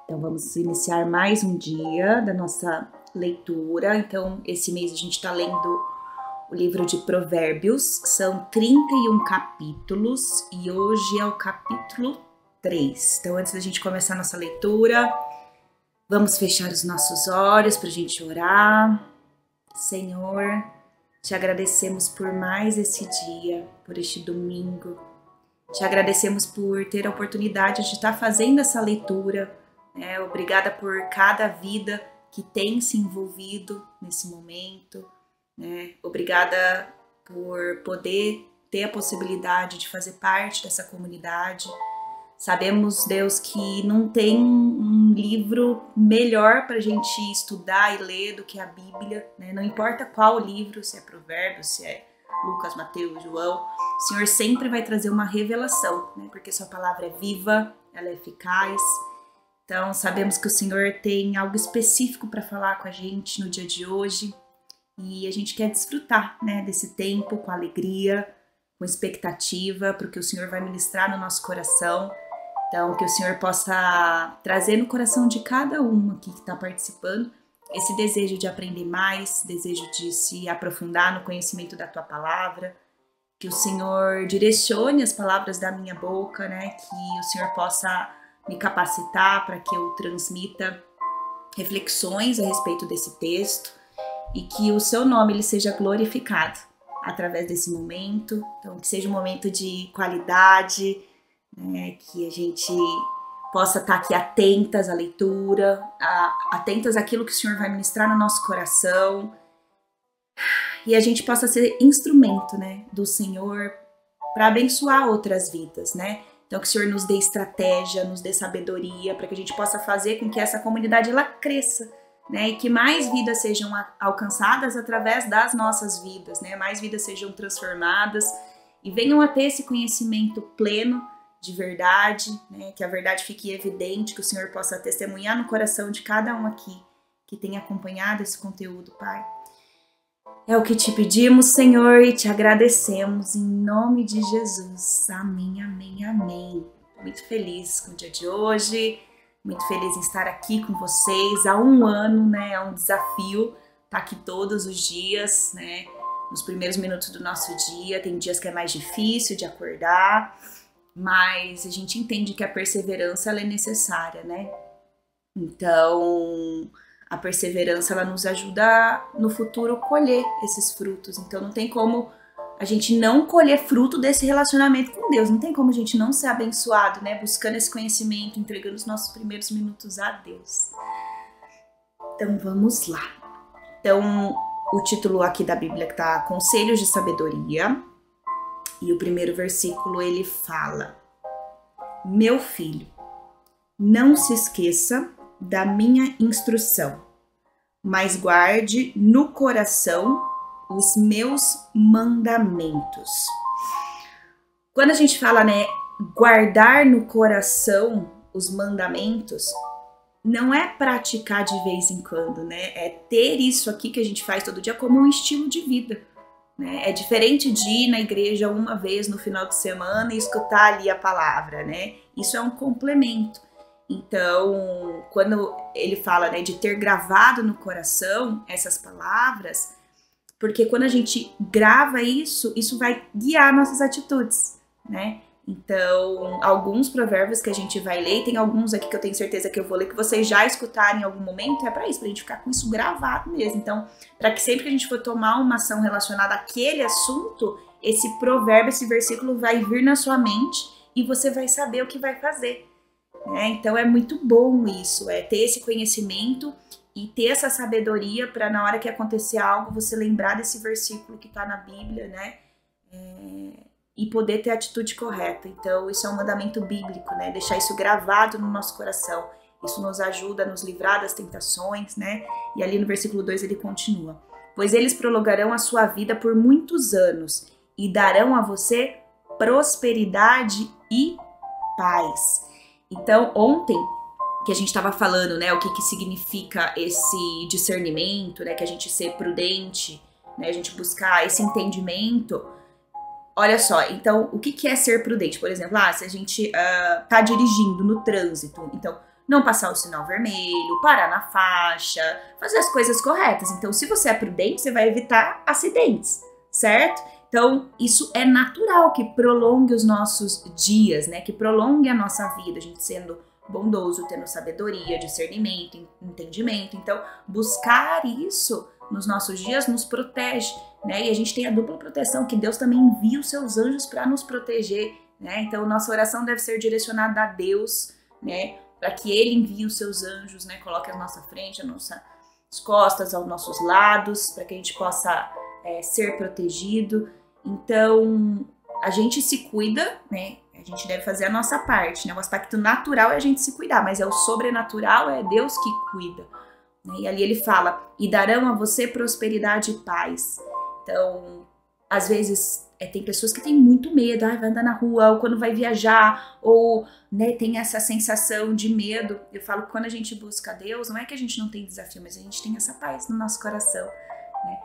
Então vamos iniciar mais um dia da nossa leitura. Então esse mês a gente está lendo o livro de Provérbios, são 31 capítulos e hoje é o capítulo 3. Então antes da gente começar a nossa leitura, vamos fechar os nossos olhos para a gente orar. Senhor, te agradecemos por mais esse dia, por este domingo. Te agradecemos por ter a oportunidade de estar fazendo essa leitura. Obrigada por cada vida que tem se envolvido nesse momento. Obrigada por poder ter a possibilidade de fazer parte dessa comunidade. Sabemos, Deus, que não tem um livro melhor para a gente estudar e ler do que a Bíblia. Não importa qual livro, se é Provérbios, se é Lucas, Mateus, João, o Senhor sempre vai trazer uma revelação, porque sua palavra é viva, ela é eficaz. Então sabemos que o Senhor tem algo específico para falar com a gente no dia de hoje e a gente quer desfrutar desse tempo com alegria, com expectativa, porque o Senhor vai ministrar no nosso coração. Então que o Senhor possa trazer no coração de cada um aqui que está participando esse desejo de aprender mais, desejo de se aprofundar no conhecimento da Tua Palavra, que o Senhor direcione as palavras da minha boca, que o Senhor possa me capacitar para que eu transmita reflexões a respeito desse texto e que o Seu nome ele seja glorificado através desse momento. Então, que seja um momento de qualidade, que a gente possa estar aqui atentas à leitura, atentas àquilo que o Senhor vai ministrar no nosso coração e a gente possa ser instrumento, do Senhor para abençoar outras vidas, Então que o Senhor nos dê estratégia, nos dê sabedoria para que a gente possa fazer com que essa comunidade ela cresça, e que mais vidas sejam alcançadas através das nossas vidas, mais vidas sejam transformadas e venham a ter esse conhecimento pleno de verdade, que a verdade fique evidente, que o Senhor possa testemunhar no coração de cada um aqui que tem acompanhado esse conteúdo, Pai. É o que te pedimos, Senhor, e te agradecemos em nome de Jesus. Amém, amém, amém. Muito feliz com o dia de hoje, muito feliz em estar aqui com vocês. Há um ano, é um desafio estar aqui todos os dias, nos primeiros minutos do nosso dia. Tem dias que é mais difícil de acordar, mas a gente entende que a perseverança ela é necessária, Então, a perseverança ela nos ajuda no futuro colher esses frutos. Então, não tem como a gente não colher fruto desse relacionamento com Deus. Não tem como a gente não ser abençoado, buscando esse conhecimento, entregando os nossos primeiros minutos a Deus. Então, vamos lá. Então, o título aqui da Bíblia que tá Conselhos de Sabedoria. E o primeiro versículo ele fala: Meu filho, não se esqueça da minha instrução, mas guarde no coração os meus mandamentos. Quando a gente fala, guardar no coração os mandamentos, não é praticar de vez em quando, é ter isso aqui que a gente faz todo dia como um estilo de vida. É diferente de ir na igreja uma vez no final de semana e escutar ali a palavra, Isso é um complemento. Então, quando ele fala, de ter gravado no coração essas palavras, porque quando a gente grava isso, isso vai guiar nossas atitudes, Então, alguns provérbios que a gente vai ler, e tem alguns aqui que eu tenho certeza que eu vou ler, que vocês já escutaram em algum momento, é para isso, pra gente ficar com isso gravado mesmo. Então, para que sempre que a gente for tomar uma ação relacionada àquele assunto, esse provérbio, esse versículo vai vir na sua mente e você vai saber o que vai fazer. Então, é muito bom isso, ter esse conhecimento e ter essa sabedoria para na hora que acontecer algo, você lembrar desse versículo que está na Bíblia, e poder ter a atitude correta. Então, isso é um mandamento bíblico, Deixar isso gravado no nosso coração. Isso nos ajuda a nos livrar das tentações, E ali no versículo 2 ele continua: Pois eles prolongarão a sua vida por muitos anos e darão a você prosperidade e paz. Então, ontem que a gente estava falando, o que significa esse discernimento, que a gente ser prudente, a gente buscar esse entendimento. Olha só, então, o que é ser prudente? Por exemplo, se a gente tá dirigindo no trânsito, então, não passar o sinal vermelho, parar na faixa, fazer as coisas corretas. Então, se você é prudente, você vai evitar acidentes, certo? Então, isso é natural que prolongue os nossos dias, né? Que prolongue a nossa vida, a gente sendo bondoso, tendo sabedoria, discernimento, entendimento. Então, buscar isso nos nossos dias nos protege, né? E a gente tem a dupla proteção, que Deus também envia os seus anjos para nos proteger, né? Então, nossa oração deve ser direcionada a Deus, né? Para que Ele envie os seus anjos, né? Coloque à nossa frente, às nossas costas, aos nossos lados, para que a gente possa ser protegido. Então, a gente se cuida, né? A gente deve fazer a nossa parte, né? O aspecto natural é a gente se cuidar, mas é o sobrenatural, é Deus que cuida. Né? E ali ele fala, e darão a você prosperidade e paz. Então, às vezes, tem pessoas que têm muito medo, vai andar na rua, ou quando vai viajar, ou né, tem essa sensação de medo. Eu falo que quando a gente busca Deus, não é que a gente não tem desafio, mas a gente tem essa paz no nosso coração, né?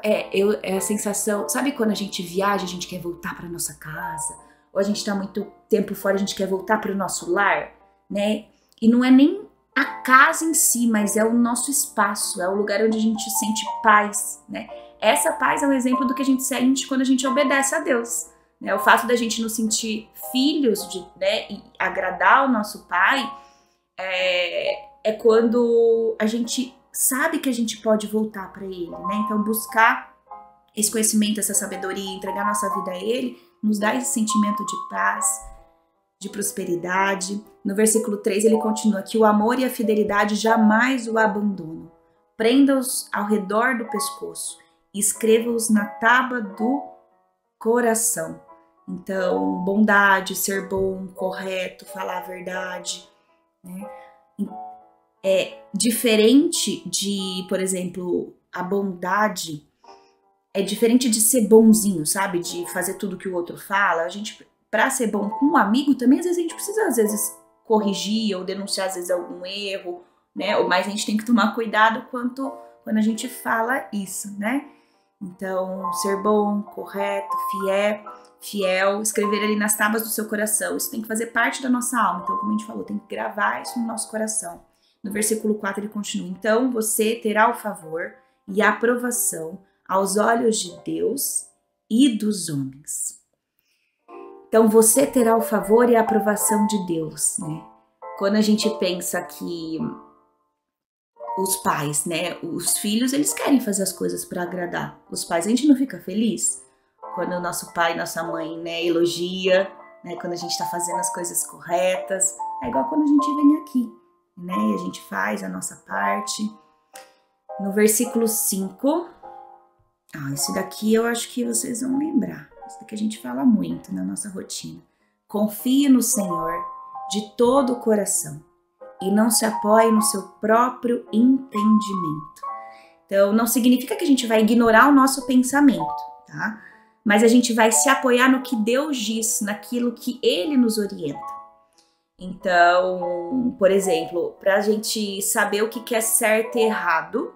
É a sensação, sabe quando a gente viaja, a gente quer voltar para nossa casa, ou a gente está muito tempo fora, a gente quer voltar para o nosso lar, né? E não é nem a casa em si, mas é o nosso espaço, é o lugar onde a gente sente paz, né? Essa paz é um exemplo do que a gente sente quando a gente obedece a Deus, né? O fato da gente nos sentir filhos, né, e agradar o nosso Pai, é quando a gente sabe que a gente pode voltar para Ele, né? Então buscar esse conhecimento, essa sabedoria, entregar nossa vida a Ele, nos dá esse sentimento de paz, de prosperidade. No versículo 3 ele continua que o amor e a fidelidade jamais o abandonam. Prenda-os ao redor do pescoço e escreva-os na tábua do coração. Então, bondade, ser bom, correto, falar a verdade, né? É diferente de, por exemplo, a bondade é diferente de ser bonzinho, sabe? De fazer tudo que o outro fala. A gente, pra ser bom com um amigo, também às vezes a gente precisa, às vezes, corrigir ou denunciar, às vezes, algum erro, né? Mas a gente tem que tomar cuidado quando a gente fala isso, né? Então, ser bom, correto, fiel, escrever ali nas tábuas do seu coração. Isso tem que fazer parte da nossa alma. Então, como a gente falou, tem que gravar isso no nosso coração. No versículo 4 ele continua, então você terá o favor e a aprovação aos olhos de Deus e dos homens. Então você terá o favor e a aprovação de Deus, né? Quando a gente pensa que os pais, né, os filhos, eles querem fazer as coisas para agradar os pais. A gente não fica feliz quando o nosso pai, nossa mãe, né, elogia, né, quando a gente está fazendo as coisas corretas. É igual quando a gente vem aqui, né, e a gente faz a nossa parte. No versículo 5, esse daqui eu acho que vocês vão lembrar. Isso daqui a gente fala muito na nossa rotina. Confie no Senhor de todo o coração e não se apoie no seu próprio entendimento. Então, não significa que a gente vai ignorar o nosso pensamento, tá? Mas a gente vai se apoiar no que Deus diz, naquilo que Ele nos orienta. Então, por exemplo, para a gente saber o que é certo e errado,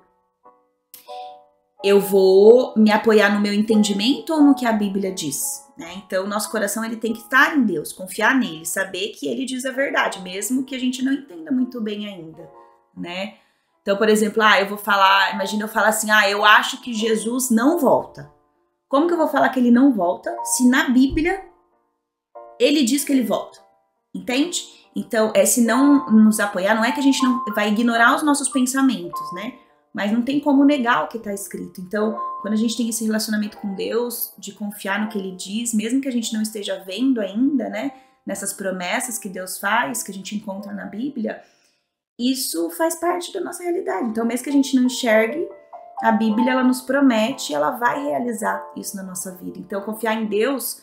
eu vou me apoiar no meu entendimento ou no que a Bíblia diz, né? Então, nosso coração ele tem que estar em Deus, confiar nele, saber que ele diz a verdade, mesmo que a gente não entenda muito bem ainda, né? Então, por exemplo, eu vou falar, imagina eu falar assim, eu acho que Jesus não volta. Como que eu vou falar que ele não volta se na Bíblia ele diz que ele volta? Entende? Então, se não nos apoiar, não é que a gente não vai ignorar os nossos pensamentos, né? Mas não tem como negar o que está escrito. Então, quando a gente tem esse relacionamento com Deus, de confiar no que Ele diz, mesmo que a gente não esteja vendo ainda, né? Nessas promessas que Deus faz, que a gente encontra na Bíblia, isso faz parte da nossa realidade. Então, mesmo que a gente não enxergue, a Bíblia, ela nos promete, ela vai realizar isso na nossa vida. Então, confiar em Deus,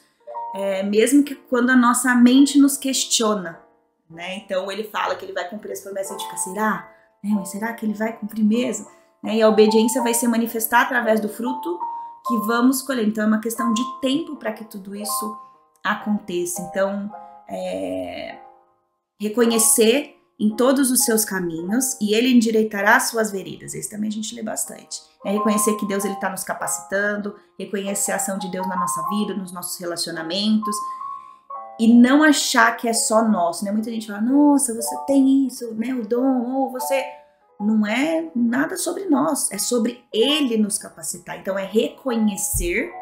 mesmo que quando a nossa mente nos questiona, né? Então, Ele fala que Ele vai cumprir as promessas, a gente fica, será? Mas será que Ele vai cumprir mesmo? E a obediência vai se manifestar através do fruto que vamos colher. Então, é uma questão de tempo para que tudo isso aconteça. Então, reconhecer em todos os seus caminhos e Ele endireitará as suas veredas. Esse também a gente lê bastante. Reconhecer que Deus está nos capacitando, reconhecer a ação de Deus na nossa vida, nos nossos relacionamentos e não achar que é só nosso, né? Muita gente fala, nossa, você tem isso, né? O dom, ou você... Não é nada sobre nós, é sobre Ele nos capacitar. Então é reconhecer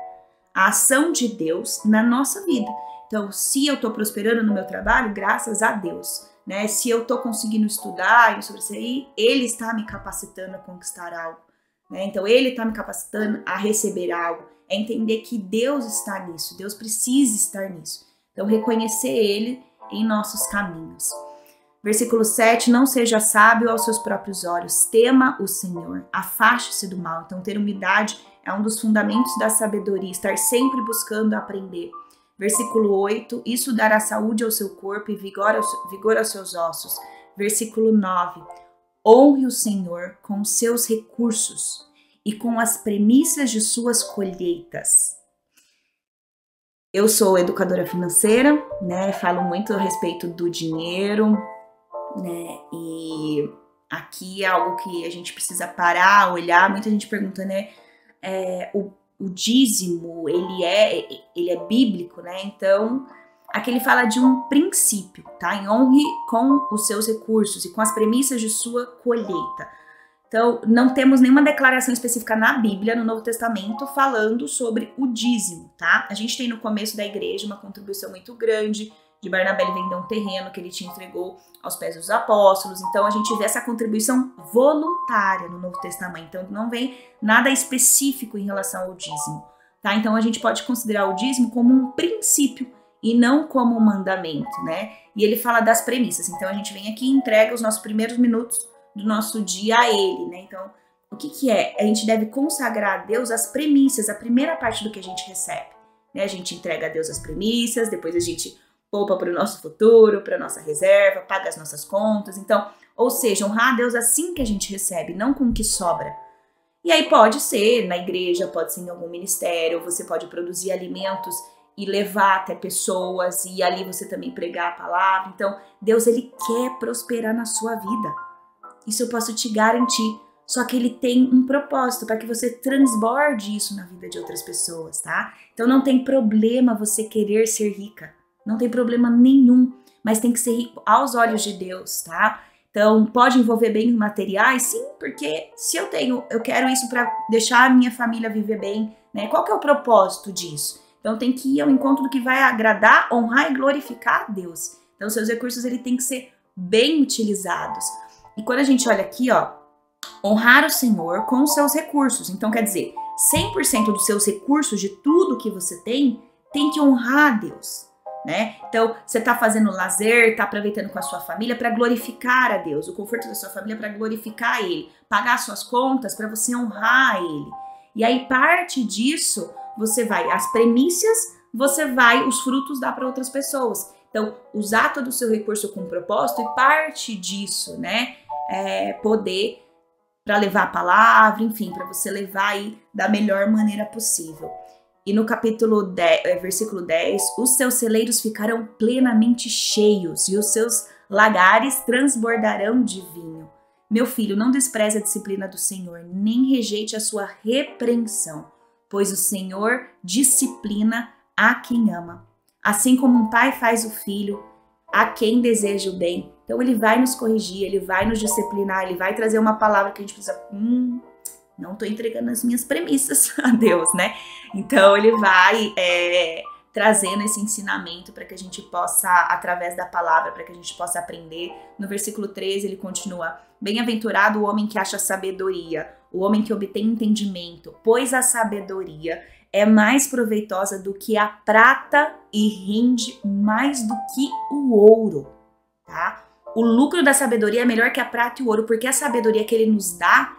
a ação de Deus na nossa vida. Então, se eu estou prosperando no meu trabalho, graças a Deus, né? Se eu estou conseguindo estudar e sobressair, Ele está me capacitando a conquistar algo, né? Então, Ele está me capacitando a receber algo. É entender que Deus está nisso, Deus precisa estar nisso. Então, reconhecer Ele em nossos caminhos. Versículo 7, não seja sábio aos seus próprios olhos, tema o Senhor, afaste-se do mal. Então, ter humildade é um dos fundamentos da sabedoria, estar sempre buscando aprender. Versículo 8, isso dará saúde ao seu corpo e vigor aos seus ossos. Versículo 9, honre o Senhor com os seus recursos e com as premissas de suas colheitas. Eu sou educadora financeira, né? Falo muito a respeito do dinheiro, né? E aqui é algo que a gente precisa parar, olhar. Muita gente pergunta, né? O dízimo, ele é bíblico, né? Então, aqui ele fala de um princípio, tá? Em honre com os seus recursos e com as premissas de sua colheita. Então, não temos nenhuma declaração específica na Bíblia, no Novo Testamento, falando sobre o dízimo, tá? A gente tem no começo da igreja uma contribuição muito grande de Barnabé, ele vendeu um terreno que ele te entregou aos pés dos apóstolos. Então, a gente vê essa contribuição voluntária no Novo Testamento. Então, não vem nada específico em relação ao dízimo, tá? Então, a gente pode considerar o dízimo como um princípio e não como um mandamento, né? E ele fala das premissas. Então, a gente vem aqui e entrega os nossos primeiros minutos do nosso dia a ele, né? Então, o que é? A gente deve consagrar a Deus as premissas, a primeira parte do que a gente recebe, né? A gente entrega a Deus as premissas, depois a gente poupa para o nosso futuro, para a nossa reserva, paga as nossas contas. Então, ou seja, honrar a Deus assim que a gente recebe, não com o que sobra. E aí pode ser na igreja, pode ser em algum ministério, você pode produzir alimentos e levar até pessoas, e ali você também pregar a palavra. Então, Deus, ele quer prosperar na sua vida. Isso eu posso te garantir. Só que ele tem um propósito para que você transborde isso na vida de outras pessoas, tá? Então não tem problema você querer ser rica. Não tem problema nenhum. Mas tem que ser rico aos olhos de Deus, tá? Então pode envolver bens materiais? Sim, porque se eu quero isso para deixar a minha família viver bem, né? Qual que é o propósito disso? Então tem que ir ao encontro do que vai agradar, honrar e glorificar a Deus. Então seus recursos ele tem que ser bem utilizados. E quando a gente olha aqui, ó, honrar o Senhor com os seus recursos. Então, quer dizer, 100% dos seus recursos, de tudo que você tem que honrar a Deus, né? Então, você tá fazendo lazer, tá aproveitando com a sua família para glorificar a Deus, o conforto da sua família para glorificar a Ele, pagar suas contas para você honrar a Ele. E aí, parte disso, você vai, as premissas, os frutos dá para outras pessoas. Então, usar todo o seu recurso com propósito e parte disso, né? Poder para levar a palavra, enfim, para você levar aí da melhor maneira possível. E no capítulo 10, versículo 10, os seus celeiros ficarão plenamente cheios e os seus lagares transbordarão de vinho. Meu filho, não despreze a disciplina do Senhor, nem rejeite a sua repreensão, pois o Senhor disciplina a quem ama. Assim como um pai faz o filho, a quem deseja o bem. Então ele vai nos corrigir, ele vai nos disciplinar, ele vai trazer uma palavra que a gente precisa... não estou entregando as minhas premissas a Deus, né? Então ele vai trazendo esse ensinamento para que a gente possa, através da palavra, para que a gente possa aprender. No versículo 13 ele continua: bem-aventurado o homem que acha sabedoria, o homem que obtém entendimento, pois a sabedoria é mais proveitosa do que a prata e rende mais do que o ouro, tá? O lucro da sabedoria é melhor que a prata e o ouro, porque a sabedoria que ele nos dá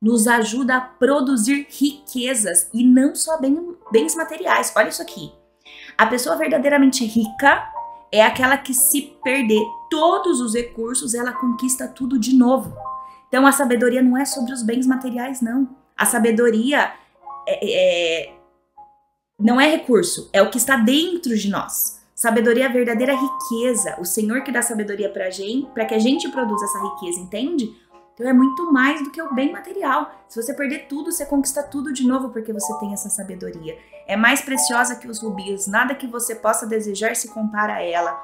nos ajuda a produzir riquezas e não só bens materiais. Olha isso aqui. A pessoa verdadeiramente rica é aquela que, se perder todos os recursos, ela conquista tudo de novo. Então a sabedoria não é sobre os bens materiais, não. A sabedoria não é recurso, é o que está dentro de nós. Sabedoria é a verdadeira riqueza. O Senhor que dá sabedoria pra gente, para que a gente produza essa riqueza, entende? Então é muito mais do que o bem material. Se você perder tudo, você conquista tudo de novo porque você tem essa sabedoria. É mais preciosa que os rubis, nada que você possa desejar se compara a ela.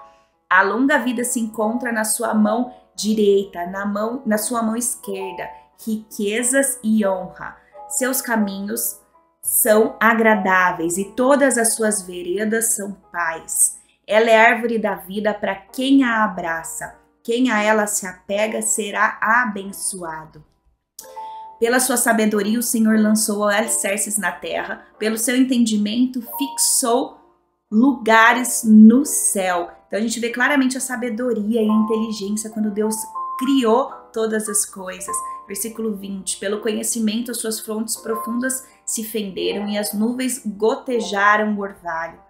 A longa vida se encontra na sua mão direita, na sua mão esquerda, riquezas e honra. Seus caminhos são agradáveis e todas as suas veredas são paz. Ela é árvore da vida para quem a abraça. Quem a ela se apega será abençoado. Pela sua sabedoria, o Senhor lançou alicerces na terra. Pelo seu entendimento, fixou lugares no céu. Então a gente vê claramente a sabedoria e a inteligência quando Deus criou todas as coisas. Versículo 20. Pelo conhecimento, as suas fontes profundas se fenderam e as nuvens gotejaram o orvalho.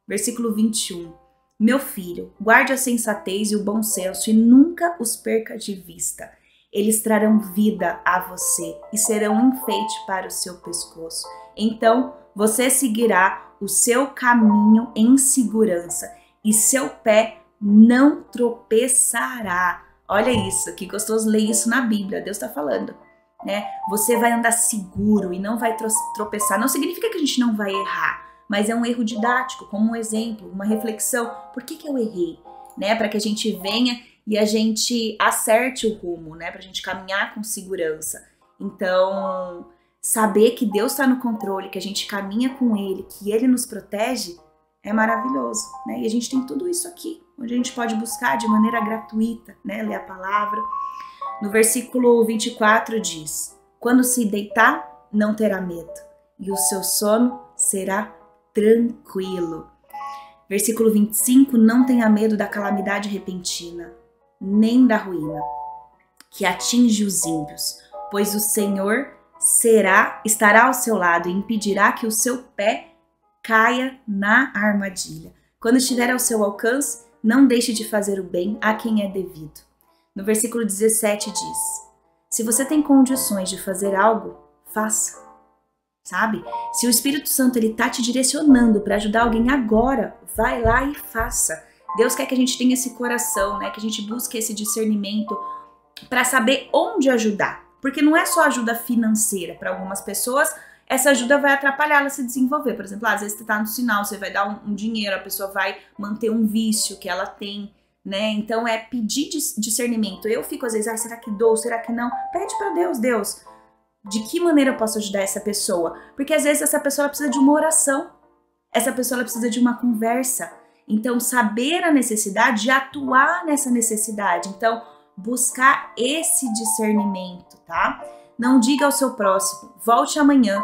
Versículo 21. Meu filho, guarde a sensatez e o bom senso e nunca os perca de vista. Eles trarão vida a você e serão um enfeite para o seu pescoço. Então você seguirá o seu caminho em segurança e seu pé não tropeçará. Olha isso, que gostoso ler isso na Bíblia, Deus está falando, né? Você vai andar seguro e não vai tropeçar. Não significa que a gente não vai errar, mas é um erro didático, como um exemplo, uma reflexão. Por que eu errei? Né? Para que a gente venha e a gente acerte o rumo, né? Para a gente caminhar com segurança. Então, saber que Deus está no controle, que a gente caminha com Ele, que Ele nos protege, é maravilhoso, né? E a gente tem tudo isso aqui, onde a gente pode buscar de maneira gratuita, né? Ler a palavra. No versículo 24 diz: quando se deitar, não terá medo, e o seu sono será tranquilo. Versículo 25, não tenha medo da calamidade repentina, nem da ruína, que atinge os ímpios, pois o Senhor estará ao seu lado e impedirá que o seu pé caia na armadilha. Quando estiver ao seu alcance, não deixe de fazer o bem a quem é devido. No versículo 17 diz: se você tem condições de fazer algo, faça. Sabe? Se o Espírito Santo ele tá te direcionando para ajudar alguém agora, vai lá e faça. Deus quer que a gente tenha esse coração, né? Que a gente busque esse discernimento para saber onde ajudar. Porque não é só ajuda financeira. Para algumas pessoas, essa ajuda vai atrapalhar ela a se desenvolver. Por exemplo, às vezes você tá no sinal, você vai dar um dinheiro, a pessoa vai manter um vício que ela tem, né? Então é pedir discernimento. Eu fico às vezes, será que dou? Será que não? Pede para Deus, de que maneira eu posso ajudar essa pessoa? Porque às vezes essa pessoa precisa de uma oração, essa pessoa precisa de uma conversa. Então, saber a necessidade e atuar nessa necessidade. Então, buscar esse discernimento, tá? Não diga ao seu próximo, volte amanhã,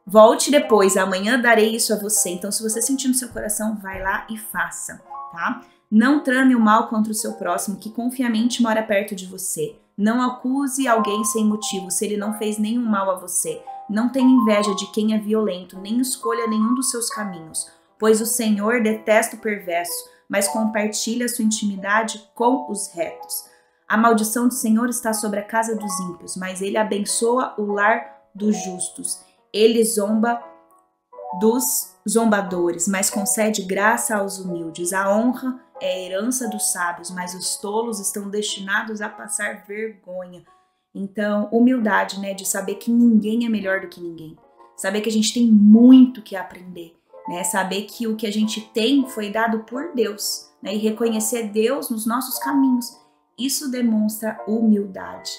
volte depois, amanhã darei isso a você. Então, se você sentir no seu coração, vai lá e faça, tá? Não trame o mal contra o seu próximo, que confiamente mora perto de você. Não acuse alguém sem motivo, se ele não fez nenhum mal a você. Não tenha inveja de quem é violento, nem escolha nenhum dos seus caminhos, pois o Senhor detesta o perverso, mas compartilha sua intimidade com os retos. A maldição do Senhor está sobre a casa dos ímpios, mas ele abençoa o lar dos justos. Ele zomba dos zombadores, mas concede graça aos humildes. A honra é a herança dos sábios, mas os tolos estão destinados a passar vergonha. Então, humildade, né, de saber que ninguém é melhor do que ninguém. Saber que a gente tem muito que aprender, né? Saber que o que a gente tem foi dado por Deus, né? E reconhecer Deus nos nossos caminhos. Isso demonstra humildade.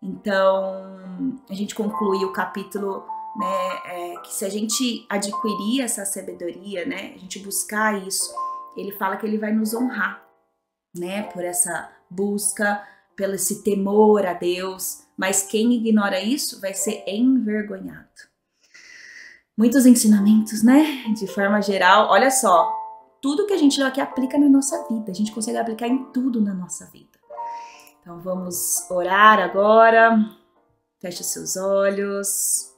Então, a gente conclui o capítulo, né, que se a gente adquirir essa sabedoria, né, a gente buscar isso, ele fala que ele vai nos honrar, né, por essa busca, pelo esse temor a Deus, mas quem ignora isso vai ser envergonhado. Muitos ensinamentos, né, de forma geral. Olha só, tudo que a gente aqui aplica na nossa vida, a gente consegue aplicar em tudo na nossa vida. Então vamos orar agora, feche os seus olhos.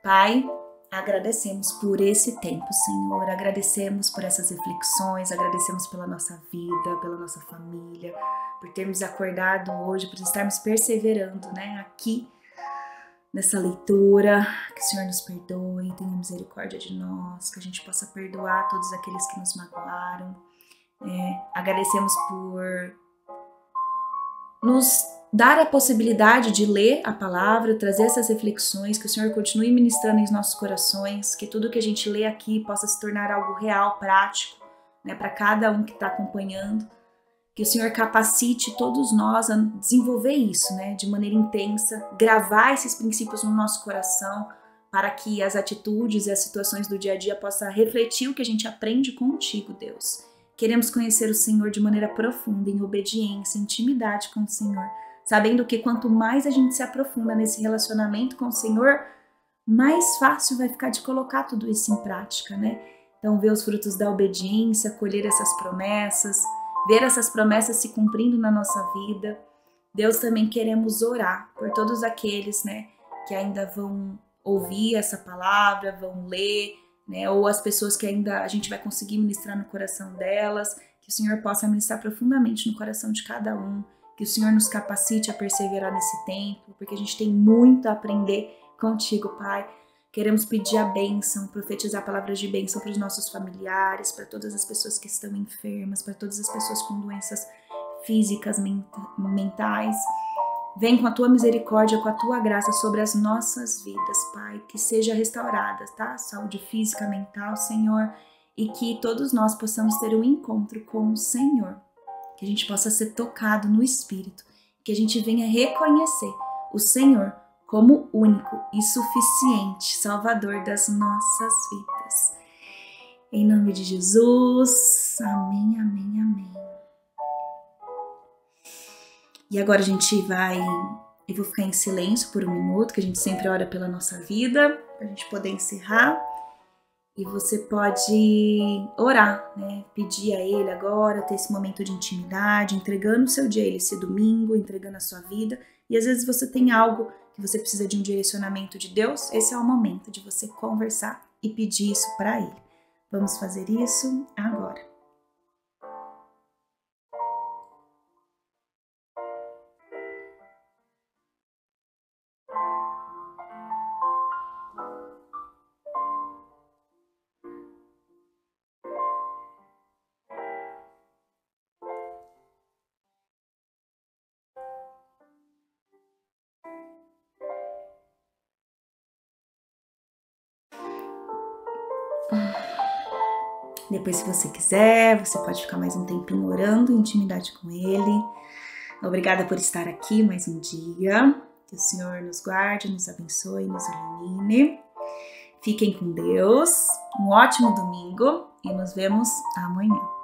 Pai, agradecemos por esse tempo, Senhor, agradecemos por essas reflexões, agradecemos pela nossa vida, pela nossa família, por termos acordado hoje, por estarmos perseverando, né, aqui nessa leitura. Que o Senhor nos perdoe, tenha misericórdia de nós, que a gente possa perdoar todos aqueles que nos magoaram. Agradecemos por nos dar a possibilidade de ler a palavra, trazer essas reflexões, que o Senhor continue ministrando em nossos corações, que tudo que a gente lê aqui possa se tornar algo real, prático, né, para cada um que está acompanhando. Que o Senhor capacite todos nós a desenvolver isso, né, de maneira intensa, gravar esses princípios no nosso coração, para que as atitudes e as situações do dia a dia possam refletir o que a gente aprende contigo, Deus. Queremos conhecer o Senhor de maneira profunda, em obediência, em intimidade com o Senhor, sabendo que quanto mais a gente se aprofunda nesse relacionamento com o Senhor, mais fácil vai ficar de colocar tudo isso em prática, né? Então, ver os frutos da obediência, colher essas promessas, ver essas promessas se cumprindo na nossa vida. Deus, também queremos orar por todos aqueles, né, que ainda vão ouvir essa palavra, vão ler, né, ou as pessoas que ainda a gente vai conseguir ministrar no coração delas, que o Senhor possa ministrar profundamente no coração de cada um, que o Senhor nos capacite a perseverar nesse tempo, porque a gente tem muito a aprender contigo, Pai. Queremos pedir a bênção, profetizar palavras de bênção para os nossos familiares, para todas as pessoas que estão enfermas, para todas as pessoas com doenças físicas, mentais. Vem com a tua misericórdia, com a tua graça sobre as nossas vidas, Pai, que seja restaurada, tá? Saúde física, mental, Senhor, e que todos nós possamos ter um encontro com o Senhor, que a gente possa ser tocado no Espírito, que a gente venha reconhecer o Senhor como único e suficiente Salvador das nossas vidas. Em nome de Jesus, amém, amém, amém. E agora a gente eu vou ficar em silêncio por 1 minuto, que a gente sempre ora pela nossa vida, para a gente poder encerrar. E você pode orar, né? Pedir a Ele agora, ter esse momento de intimidade, entregando o seu dia a Ele esse domingo, entregando a sua vida. E às vezes você tem algo que você precisa de um direcionamento de Deus, esse é o momento de você conversar e pedir isso para Ele. Vamos fazer isso agora. Depois, se você quiser, você pode ficar mais um tempinho orando em intimidade com Ele. Obrigada por estar aqui mais um dia. Que o Senhor nos guarde, nos abençoe, nos ilumine. Fiquem com Deus. Um ótimo domingo e nos vemos amanhã.